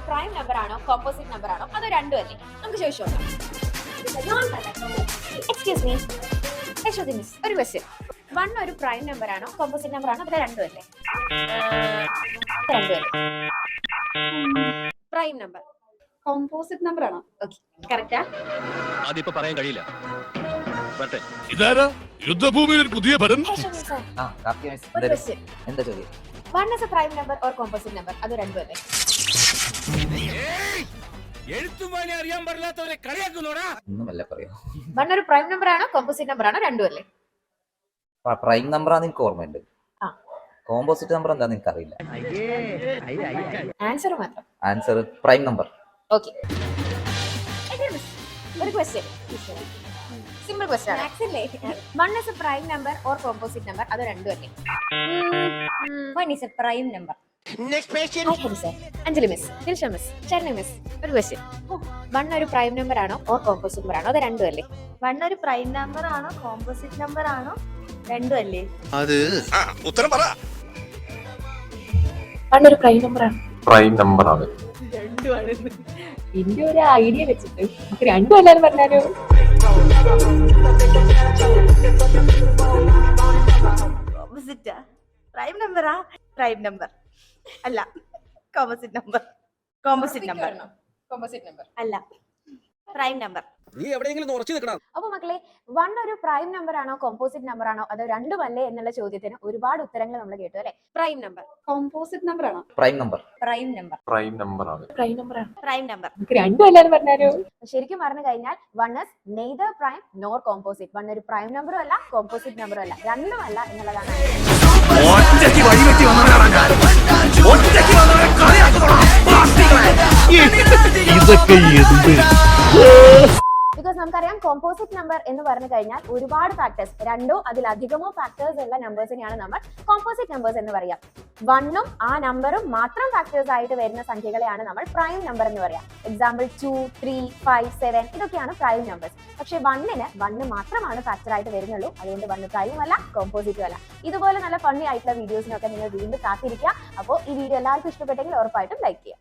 Prime number ആണോ composite number ആണോ അതോ രണ്ടും അല്ലേ? നമുക്ക് ചോദിച്ചു എക്സ്ക്യൂസ് മീ മിസ്, ഒരു ക്വസ്റ്റ്യൻ. 1 ഒരു പ്രൈം നമ്പർ ആണോ കോമ്പോസിറ്റ് നമ്പർ ആണോ അതോ രണ്ടും അല്ലേ? രണ്ടും അല്ലേ? പ്രൈം നമ്പർ കോമ്പോസിറ്റ് നമ്പർ ആണോ? Okay, correct? അതിപ്പോ പറയാൻ കഴിയില്ല. ഇതാരാ യുദ്ധഭൂമിയിൽ ഒരു പുതിയ ഭരൻ? ഒരു ക്വസ്റ്റ്യൻ. എന്താ ചോദ്യം? 1 is a prime number or composite number അത് രണ്ടും അല്ലേ? എഴുത്തുമാനെ അറിയാൻ പാടില്ലാത്തവരെ കളിയാക്കുന്നോടാ. ഒന്നുമല്ല പറയൂ. 1 ഒരു പ്രൈം നമ്പർ ആണോ കോമ്പോസിറ്റ് നമ്പർ ആണോ രണ്ടും അല്ലേ? പ്രൈം നമ്പർ ആണെന്ന് എനിക്ക് ഓർമ്മയുണ്ട്. കോമ്പോസിറ്റ് നമ്പർ എന്താന്ന് എനിക്ക് അറിയില്ല. ആൻസർ മാത്രം. Answer prime number. ഓക്കെ, ഒരു ക്വസ്റ്റ്യൻ. സിമ്പിൾ ക്വസ്റ്റ്യൻ ആണ്. 1 is a prime number or composite number അത് രണ്ടും അല്ലേ? 1 is a prime number. Anjali miss, Dilsha miss, Charana miss, ഒരു ക്വസ്റ്റ്യൻ. 1 ഒരു പ്രൈം നമ്പർ ആണോ ഓർ കോമ്പോസിറ്റ് നമ്പർ ആണോ അത് രണ്ടും അല്ലേ? 1 ഒരു പ്രൈം നമ്പർ ആണോ കോമ്പോസിറ്റ് നമ്പർ ആണോ രണ്ടും അല്ലേ? അത് ഉത്തരം പറ. 1 ഒരു പ്രൈം നമ്പർ ആണ്. പ്രൈം നമ്പർ ആണ്. രണ്ടും ആണ്. എന്റെ ഒരു ഐഡിയ വെച്ചിട്ട് നമുക്ക് രണ്ടും അല്ലാന്ന് പറഞ്ഞാലോ? കോമ്പോസിറ്റ് പ്രൈം നമ്പറാ? പ്രൈം നമ്പർ അല്ല, composite number. Composite number composite number അല്ല, പ്രൈം നമ്പർ. നീ എവിടെയെങ്കിലും ഉറച്ചു നിൽക്കണം. അപ്പൊ മക്കളെ, 1 ഒരു പ്രൈം നമ്പർ ആണോ കോമ്പോസിറ്റ് നമ്പർ ആണോ അതോ രണ്ടും അല്ലേ എന്നുള്ള ചോദ്യത്തിന് ഒരുപാട് ഉത്തരങ്ങൾ നമ്മൾ കേട്ടു അല്ലെ? പ്രൈം നമ്പർ കോമ്പോസിറ്റ് നമ്പർ ആണോ? Prime number. Prime number. Prime number ആണ്. പ്രൈം നമ്പർ ആണ്. Prime number. നമുക്ക് രണ്ടും അല്ലാന്ന് പറഞ്ഞാലോ? ശരിക്കും പറഞ്ഞു കഴിഞ്ഞാൽ 1 is neither prime nor composite. 1 ഒരു പ്രൈം നമ്പറും അല്ല കോമ്പോസിറ്റ് നമ്പറും അല്ല, രണ്ടും അല്ല എന്നുള്ളതാണ്. ബിക്കോസ് നമുക്കറിയാം കോമ്പോസിറ്റ് നമ്പർ എന്ന് പറഞ്ഞു കഴിഞ്ഞാൽ ഒരുപാട് ഫാക്ടേഴ്സ്, രണ്ടോ അതിലധികമോ ഫാക്ടേഴ്സ് ഉള്ള നമ്പേഴ്സിനെയാണ് നമ്മൾ കോമ്പോസിറ്റ് നമ്പേഴ്സ് എന്ന് പറയാം. 1ഉം ആ നമ്പറും മാത്രം ഫാക്ടേഴ്സ് ആയിട്ട് വരുന്ന സംഖ്യകളെയാണ് നമ്മൾ പ്രൈം നമ്പർ എന്ന് പറയാം. എക്സാമ്പിൾ 2, 3, 5, 7 ഇതൊക്കെയാണ് പ്രൈം നമ്പേഴ്സ്. പക്ഷെ 1ന് 1 മാത്രമാണ് ഫാക്ടർ ആയിട്ട് വരുന്നുള്ളൂ. അതുകൊണ്ട് 1 പ്രൈം അല്ല കോമ്പോസിറ്റും അല്ല. ഇതുപോലെ നല്ല ഫണ്ണി ആയിട്ടുള്ള വീഡിയോസിനൊക്കെ നിങ്ങൾ വീണ്ടും കാത്തിരിക്കുക. അപ്പോൾ ഈ വീഡിയോ എല്ലാവർക്കും ഇഷ്ടപ്പെട്ടെങ്കിൽ ഉറപ്പായിട്ടും ലൈക്ക് ചെയ്യുക.